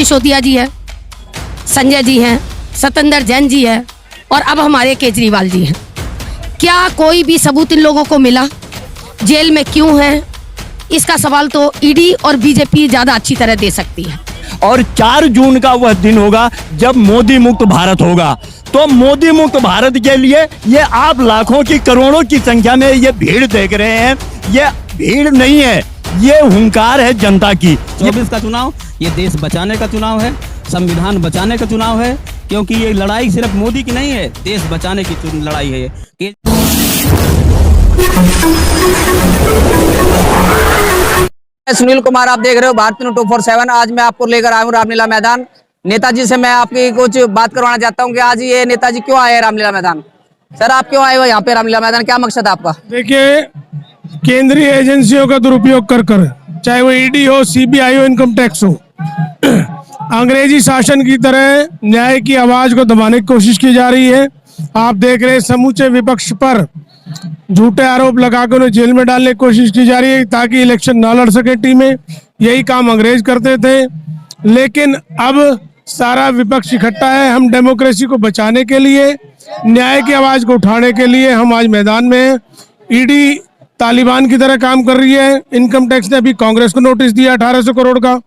सिसोदिया जी है, संजय जी हैं, सत्येंद्र जैन जी है और अब हमारे केजरीवाल जी हैं। क्या कोई भी सबूत इन लोगों को मिला? जेल में क्यों है? इसका सवाल तो ईडी और बीजेपी ज्यादा अच्छी तरह दे सकती है। और 4 जून का वह दिन होगा जब मोदी मुक्त भारत होगा। तो मोदी मुक्त भारत के लिए ये आप लाखों की करोड़ों की संख्या में ये भीड़ देख रहे हैं, ये भीड़ नहीं है, ये हुंकार है जनता की। 24 का चुनाव ये देश बचाने का चुनाव है, संविधान बचाने का चुनाव है, क्योंकि ये लड़ाई सिर्फ मोदी की नहीं है, देश बचाने की लड़ाई है ये। सुनील कुमार, आप देख रहे हो भारत 247। आज मैं आपको लेकर आया हूँ रामलीला मैदान। नेताजी से मैं आपकी कुछ बात करवाना चाहता हूँ कि आज ये नेताजी क्यों आए हैं रामलीला मैदान। सर, आप क्यों आए हो यहाँ पे रामलीला मैदान, क्या मकसद है आपका? देखिए, केंद्रीय एजेंसियों का दुरुपयोग कर चाहे वो ईडी हो, सीबीआई हो, इनकम टैक्स हो, अंग्रेजी शासन की तरह न्याय की आवाज को दबाने की कोशिश की जा रही है। आप देख रहे हैं समूचे विपक्ष पर झूठे आरोप लगाकर उन्हें जेल में डालने की कोशिश की जा रही है ताकि इलेक्शन ना लड़ सके टीमें। यही काम अंग्रेज करते थे, लेकिन अब सारा विपक्ष इकट्ठा है। हम डेमोक्रेसी को बचाने के लिए, न्याय की आवाज को उठाने के लिए हम आज मैदान में हैं। ईडी तालिबान की तरह काम कर रही है। इनकम टैक्स ने अभी कांग्रेस को नोटिस दिया 1800 करोड़ का,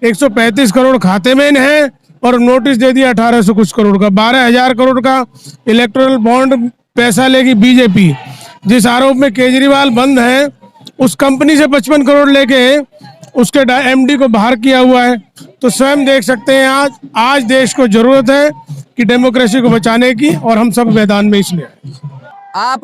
135 करोड़ खाते में है और नोटिस दे दिया 1800 कुछ करोड़ का। 12,000 करोड़ का इलेक्टोरल बॉन्ड पैसा लेगी बीजेपी। जिस आरोप में केजरीवाल बंद है, उस कंपनी से 55 करोड़ लेके उसके एमडी को बाहर किया हुआ है। तो स्वयं देख सकते हैं आज देश को जरूरत है कि डेमोक्रेसी को बचाने की, और हम सब मैदान में इसलिए आए। आप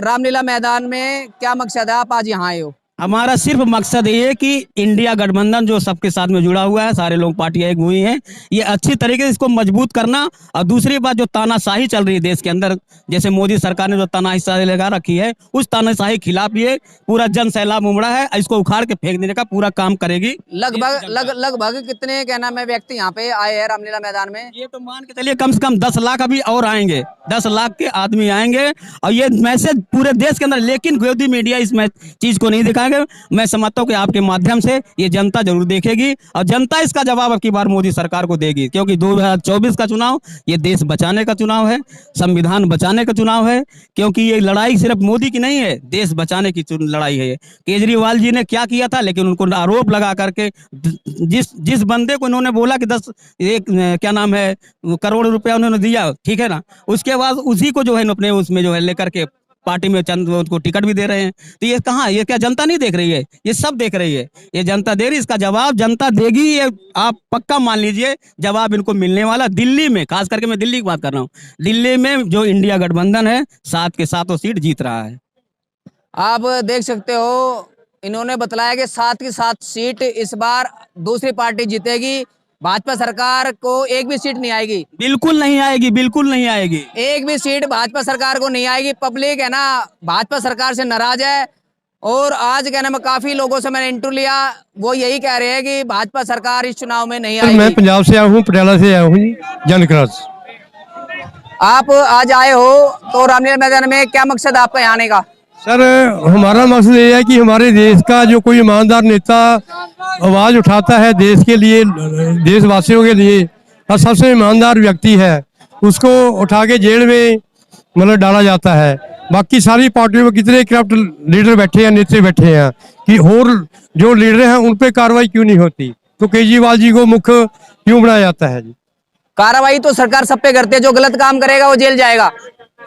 रामलीला मैदान में क्या मकसद है, आप आज यहाँ आए हो? हमारा सिर्फ मकसद ये है कि इंडिया गठबंधन जो सबके साथ में जुड़ा हुआ है, सारे लोग पार्टियां एक हुई हैं, ये अच्छी तरीके से इसको मजबूत करना। और दूसरी बात, जो तानाशाही चल रही है देश के अंदर, जैसे मोदी सरकार ने जो तानाशाही लगा रखी है, उस तानाशाही खिलाफ ये पूरा जन सैलाब उमड़ा है, इसको उखाड़ के फेंक देने का पूरा काम करेगी। लगभग कितने क्या नाम है व्यक्ति यहाँ पे आए हैं रामलीला मैदान में? ये तो मान के चलिए कम से कम 10 लाख अभी और आएंगे, 10 लाख के आदमी आएंगे। और ये मैसेज पूरे देश के अंदर, लेकिन गोदी मीडिया इस चीज को नहीं दिखाएंगे। मैं समझता हूँ कि आपके माध्यम से ये जनता जरूर देखेगी और जनता इसका जवाब अब की बार मोदी सरकार को देगी, क्योंकि 2024 का चुनाव ये देश बचाने का चुनाव है, संविधान बचाने का चुनाव है, क्योंकि ये लड़ाई सिर्फ मोदी की नहीं है, देश बचाने की लड़ाई है। केजरीवाल जी ने क्या किया था, लेकिन उनको आरोप लगा करके जिस बंदे को इन्होंने बोला कि 10 करोड़ रुपया उन्होंने दिया, ठीक है ना, उसके बाद उसी को जो है अपने उसमें जो है लेकर के पार्टी में चंद उनको टिकट भी दे रहे हैं। तो ये कहाँ, ये क्या जनता नहीं देख रही है? ये सब देख रही है, ये जनता दे रही, इसका जवाब जनता देगी, ये आप पक्का मान लीजिए। जवाब इनको मिलने वाला दिल्ली में, खास करके मैं दिल्ली की बात कर रहा हूँ, दिल्ली में जो इंडिया गठबंधन है 7 के 7 सीट जीत रहा है। आप देख सकते हो, इन्होंने बतलाया कि 7 की 7 सीट इस बार दूसरी पार्टी जीतेगी। भाजपा सरकार को एक भी सीट नहीं आएगी, बिल्कुल नहीं आएगी, बिल्कुल नहीं आएगी, एक भी सीट भाजपा सरकार को नहीं आएगी। पब्लिक है ना भाजपा सरकार से नाराज है। और आज कहना, मैं काफी लोगों से मैंने इंटरव्यू लिया, वो यही कह रहे हैं कि भाजपा सरकार इस चुनाव में नहीं आएगी। मैं पंजाब से आया हूँ, पटियाला से आया हूँ, जनक्रॉस। आप आज आए हो तो रामलीला मैदान में क्या मकसद आपका यहाँ आने का? सर, हमारा मकसद ये है कि हमारे देश का जो कोई ईमानदार नेता आवाज उठाता है देश के लिए, देशवासियों के लिए, और सबसे ईमानदार व्यक्ति है, उसको उठा के जेल में मतलब डाला जाता है। बाकी सारी पार्टियों में कितने करप्ट लीडर बैठे हैं, नेता बैठे हैं, कि और जो लीडर हैं उन पे कार्रवाई क्यों नहीं होती? तो केजरीवाल जी को मुख्य क्यों बनाया जाता है? जी, कार्रवाई तो सरकार सब पे करती है, जो गलत काम करेगा वो जेल जाएगा।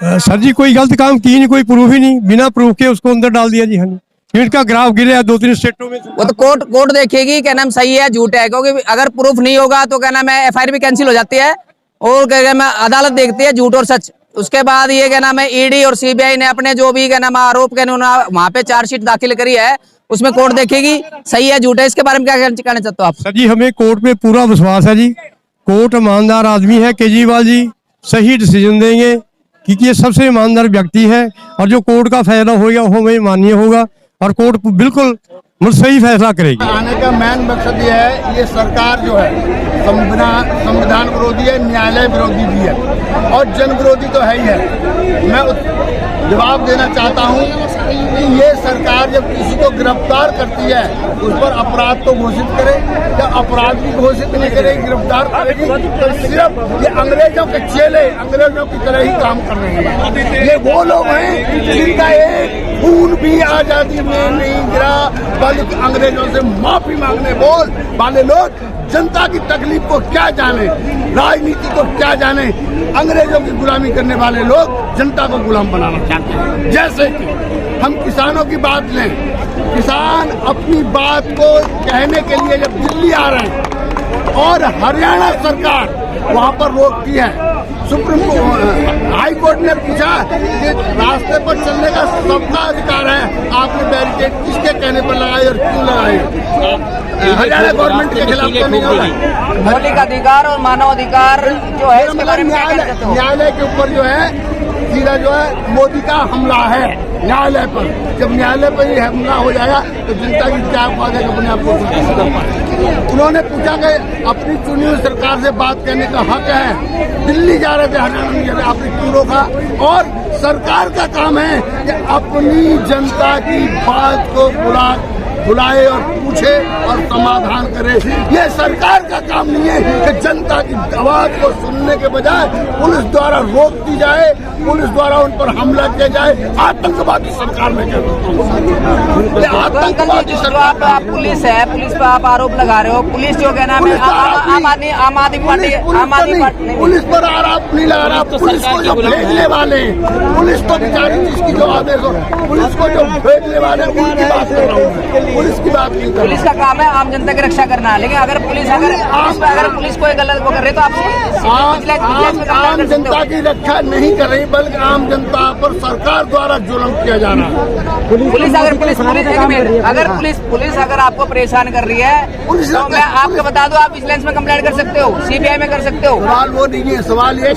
सर जी, कोई गलत काम की नहीं, कोई प्रूफ ही नहीं, बिना प्रूफ के उसको अंदर डाल दिया जी। हाँ जी, इनका ग्राफ गिरा 2-3 स्टेटों में। वो तो कोर्ट देखेगी क्या नाम सही है झूठ है, क्योंकि अगर प्रूफ नहीं होगा तो क्या नाम है FIR भी कैंसिल हो जाती है, और क्या नाम है अदालत देखती है झूठ और सच। उसके बाद ये क्या नाम है ईडी और सीबीआई ने अपने जो भी क्या नाम आरोप के वहाँ पे चार्जशीट दाखिल करी है, उसमें कोर्ट देखेगी सही है झूठ है। इसके बारे में क्या कहना चाहते हो आप? सर जी, हमें कोर्ट पे पूरा विश्वास है जी। कोर्ट ईमानदार आदमी है, केजरीवाल जी सही डिसीजन देंगे, क्योंकि ये सबसे ईमानदार व्यक्ति है, और जो कोर्ट का फैसला होगा वो हमें मान्य होगा, और कोर्ट बिल्कुल सही फैसला करेगी। आने का मेन मकसद ये है, ये सरकार जो है संविधान विरोधी है, न्यायालय विरोधी भी है, और जन विरोधी तो है ही है। मैं जवाब देना चाहता हूँ कि ये सरकार जब किसी को गिरफ्तार करती है उस पर अपराध तो घोषित करे, जब अपराध भी घोषित नहीं करेगी, गिरफ्तार करेगी तो सिर्फ ये अंग्रेजों के चेले अंग्रेजों की तरह ही काम कर रहे हैं। ये वो लोग हैं जिनका एक खून भी आजादी में नहीं गिरा, बल्कि अंग्रेजों से माफी मांगने बोल वाले लोग जनता की तकलीफ को क्या जाने, राजनीति को क्या जाने, अंग्रेजों की गुलामी करने वाले लोग जनता को गुलाम बनाना चाहते हैं। जैसे कि हम किसानों की बात लें, किसान अपनी बात को कहने के लिए जब दिल्ली आ रहे हैं और हरियाणा सरकार वहां पर रोकती है, सुप्रीम हाई कोर्ट ने पूछा कि रास्ते पर चलने का सबका अधिकार है, आपने बैरिकेड किसके कहने पर लगाई और क्यों लगाई? हरियाणा गवर्नमेंट के खिलाफ तो नहीं होगा। मौलिक अधिकार और मानव अधिकार जो है इसके बारे में क्या कहना चाहते हो? न्यायालय के ऊपर जो है सीधा जो है मोदी का हमला है न्यायालय पर। जब न्यायालय पर ये हमला हो जाएगा तो जनता की क्या बात है अपने आप को कर पाए। उन्होंने पूछा कि अपनी चुनी हुई सरकार से बात करने का हक है, दिल्ली जा रहे थे, हरियाणा नहीं जा रहे, आपने क्यों रोका? और सरकार का काम है कि अपनी जनता की बात को बुलाए और पूछे और समाधान करे। ये सरकार का काम नहीं है कि जनता की आवाज को सुनने के बजाय पुलिस द्वारा रोक दी जाए, पुलिस द्वारा उन पर हमला किया जाए। आतंकवादी सरकार में आतंकवादी सरकार आप पुलिस है, पुलिस पर आप आरोप लगा रहे हो, पुलिस जो कहना है आम आदमी पार्टी पुलिस पर आरोप नहीं लगा रहा, पुलिस को जो भेजने वाले, पुलिस तो बेचारी जिसकी जो आदेश हो, पुलिस को जो भेजने वाले उनकी बात कर रहा हूँ, पुलिस की बात नहीं कर रहा। पुलिस का काम है आम जनता की रक्षा करना, लेकिन अगर पुलिस कोई गलत वो कर रही तो आम जनता की रक्षा नहीं कर रही, बल्कि आम जनता पर सरकार द्वारा जुल्म किया जा रहा है। पुलिस अगर आपको परेशान कर रही है तो मैं आपको बता दूं, आप विजिलेंस में कंप्लेंट कर सकते हो, सीबीआई में कर सकते हो। सवाल वो नहीं है, सवाल ये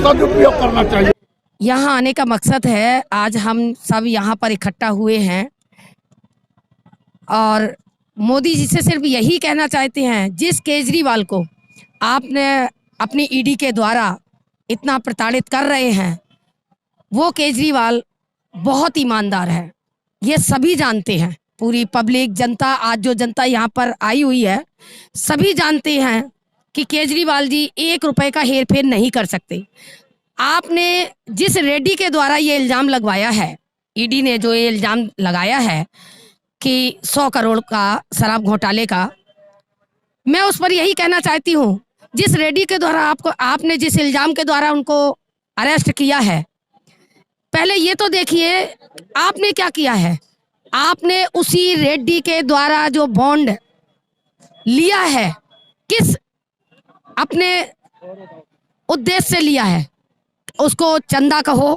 सदुपयोग करना चाहिए। यहाँ आने का मकसद है, आज हम सब यहाँ पर इकट्ठा हुए हैं और मोदी जी से सिर्फ यही कहना चाहते हैं, जिस केजरीवाल को आपने अपनी ईडी के द्वारा इतना प्रताड़ित कर रहे हैं, वो केजरीवाल बहुत ईमानदार है, ये सभी जानते हैं। पूरी पब्लिक जनता, आज जो जनता यहाँ पर आई हुई है, सभी जानते हैं कि केजरीवाल जी 1 रुपए का हेर फेर नहीं कर सकते। आपने जिस रेड्डी के द्वारा ये इल्ज़ाम लगवाया है, ईडी ने जो ये इल्ज़ाम लगाया है कि 100 करोड़ का शराब घोटाले का, मैं उस पर यही कहना चाहती हूँ, जिस रेड्डी के द्वारा आपने जिस इल्ज़ाम के द्वारा उनको अरेस्ट किया है, पहले ये तो देखिए आपने क्या किया है। आपने उसी रेड्डी के द्वारा जो बॉन्ड लिया है, किस अपने उद्देश्य से लिया है, उसको चंदा कहो,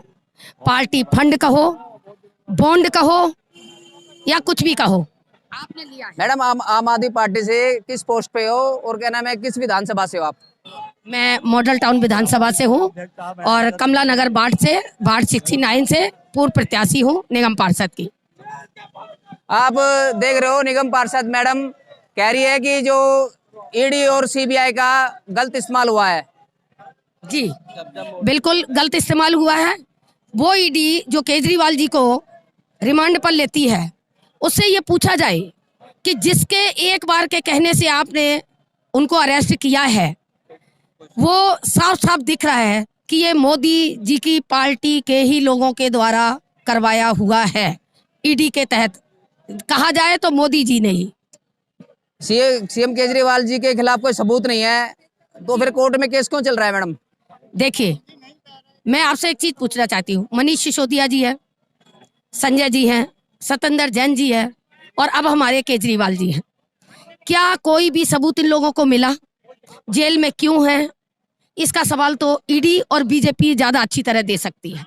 पार्टी फंड कहो, बॉन्ड कहो या कुछ भी कहो, आपने लिया है। मैडम, आम आदमी पार्टी से किस पोस्ट पे हो और क्या नाम है, किस विधानसभा से हो आप? मैं मॉडल टाउन विधानसभा से हूँ और कमला नगर वार्ड 69 से पूर्व प्रत्याशी हूँ निगम पार्षद की। आप देख रहे हो निगम पार्षद मैडम कह रही है कि जो ईडी और सीबीआई का गलत इस्तेमाल हुआ है। जी बिल्कुल गलत इस्तेमाल हुआ है। वो ईडी जो केजरीवाल जी को रिमांड पर लेती है, उससे ये पूछा जाए कि जिसके एक बार के कहने से आपने उनको अरेस्ट किया है, वो साफ साफ दिख रहा है कि ये मोदी जी की पार्टी के ही लोगों के द्वारा करवाया हुआ है। ईडी के तहत कहा जाए तो मोदी जी ने ही। सीएम केजरीवाल जी के खिलाफ कोई सबूत नहीं है, तो फिर कोर्ट में केस क्यों चल रहा है मैडम? देखिए, मैं आपसे एक चीज पूछना चाहती हूँ। मनीष सिसोदिया जी है, संजय जी हैं, सतेंद्र जैन जी है और अब हमारे केजरीवाल जी हैं। क्या कोई भी सबूत इन लोगों को मिला? जेल में क्यों है? इसका सवाल तो ईडी और बीजेपी ज्यादा अच्छी तरह दे सकती है।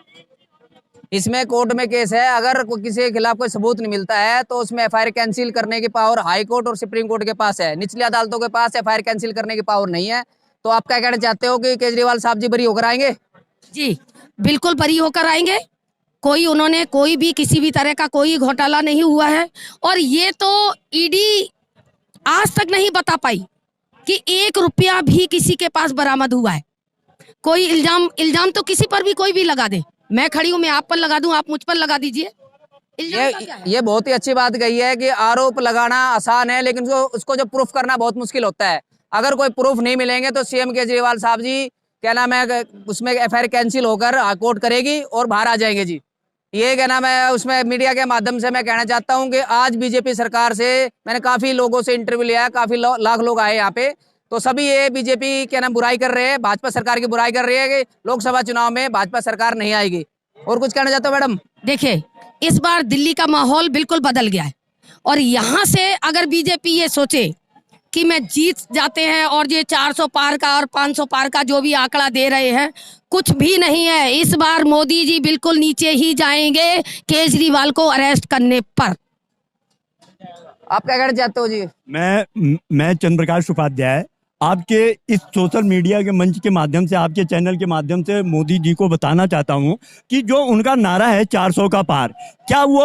इसमें कोर्ट में केस है, अगर किसी के खिलाफ कोई सबूत नहीं मिलता है तो उसमें एफआईआर कैंसिल करने की पावर हाई कोर्ट और सुप्रीम कोर्ट के पास है। निचली अदालतों के पास एफआईआर कैंसिल करने की पावर नहीं है। तो आप क्या कहना चाहते हो कि केजरीवाल साहब जी बरी होकर आएंगे? जी बिल्कुल बरी होकर आएंगे। उन्होंने कोई भी किसी भी तरह का कोई घोटाला नहीं हुआ है और ये तो ईडी आज तक नहीं बता पाई कि 1 रुपया भी किसी के पास बरामद हुआ है। कोई इल्जाम तो किसी पर भी कोई भी लगा दे, मैं खड़ी हूं, मैं आप पर लगा दूं, आप मुझ पर लगा दीजिए। इल्जाम का क्या है? ये बहुत ही अच्छी बात कही है कि आरोप लगाना आसान है, लेकिन उसको जो प्रूफ करना बहुत मुश्किल होता है। अगर कोई प्रूफ नहीं मिलेंगे तो सीएम केजरीवाल साहब जी क्या नाम है उसमें एफआईआर कैंसिल होकर हाईकोर्ट करेगी और बाहर आ जाएंगे जी। ये क्या नाम है उसमें मीडिया के माध्यम से मैं कहना चाहता हूं कि आज बीजेपी सरकार से मैंने काफी लोगों से इंटरव्यू लिया है, काफी लाख लोग आए यहाँ पे, तो सभी ये बीजेपी क्या नाम बुराई कर रहे हैं, भाजपा सरकार की बुराई कर रही है कि लोकसभा चुनाव में भाजपा सरकार नहीं आएगी। और कुछ कहना चाहते हो मैडम? देखिए, इस बार दिल्ली का माहौल बिल्कुल बदल गया है और यहाँ से अगर बीजेपी ये सोचे कि मैं जीत जाते हैं और ये 400 पार का और 500 पार का जो भी आंकड़ा दे रहे हैं, कुछ भी नहीं है। इस बार मोदी जी बिल्कुल नीचे ही जाएंगे केजरीवाल को अरेस्ट करने पर। आप क्या कहना चाहते हो जी? मैं चंद्रप्रकाश उपाध्याय आपके इस सोशल मीडिया के मंच के माध्यम से, आपके चैनल के माध्यम से मोदी जी को बताना चाहता हूं कि जो उनका नारा है 400 का पार, क्या वो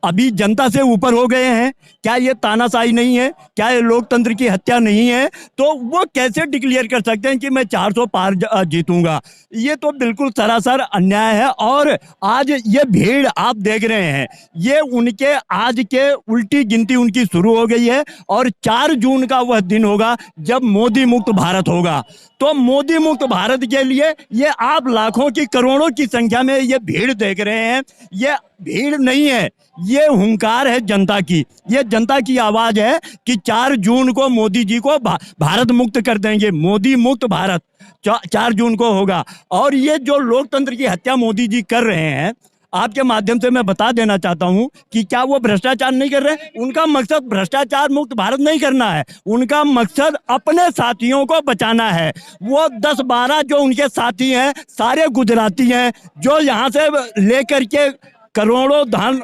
अभी जनता से ऊपर हो गए हैं? क्या ये तानाशाही नहीं है? क्या ये लोकतंत्र की हत्या नहीं है? तो वो कैसे डिक्लेयर कर सकते हैं कि मैं 400 पार जीतूंगा? ये तो बिल्कुल सरासर अन्याय है। और आज ये भीड़ आप देख रहे हैं, ये उनके आज के उल्टी गिनती उनकी शुरू हो गई है और 4 जून का वह दिन होगा जब मोदी मुक्त भारत होगा। तो मोदी मुक्त भारत के लिए ये आप लाखों की करोड़ों की संख्या में ये भीड़ देख रहे हैं, ये भीड़ नहीं है, ये हुंकार है जनता की। ये जनता की आवाज है कि 4 जून को मोदी जी को भारत मुक्त कर देंगे। मोदी मुक्त भारत 4 जून को होगा। और ये जो लोकतंत्र की हत्या मोदी जी कर रहे हैं, आपके माध्यम से मैं बता देना चाहता हूं कि क्या वो भ्रष्टाचार नहीं कर रहे? उनका मकसद भ्रष्टाचार मुक्त भारत नहीं करना है, उनका मकसद अपने साथियों को बचाना है। वो 10-12 जो उनके साथी हैं सारे गुजराती हैं, जो यहाँ से लेकर के करोड़ों धन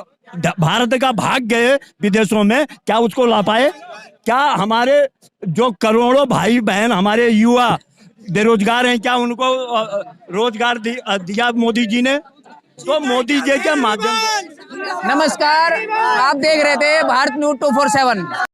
भारत का भाग गए विदेशों में, क्या उसको ला पाए? क्या हमारे जो करोड़ों भाई बहन हमारे युवा बेरोजगार हैं, क्या उनको रोजगार दिया मोदी जी ने? तो मोदी जी के माध्यम से। नमस्कार, आप देख रहे थे भारत न्यूज 247।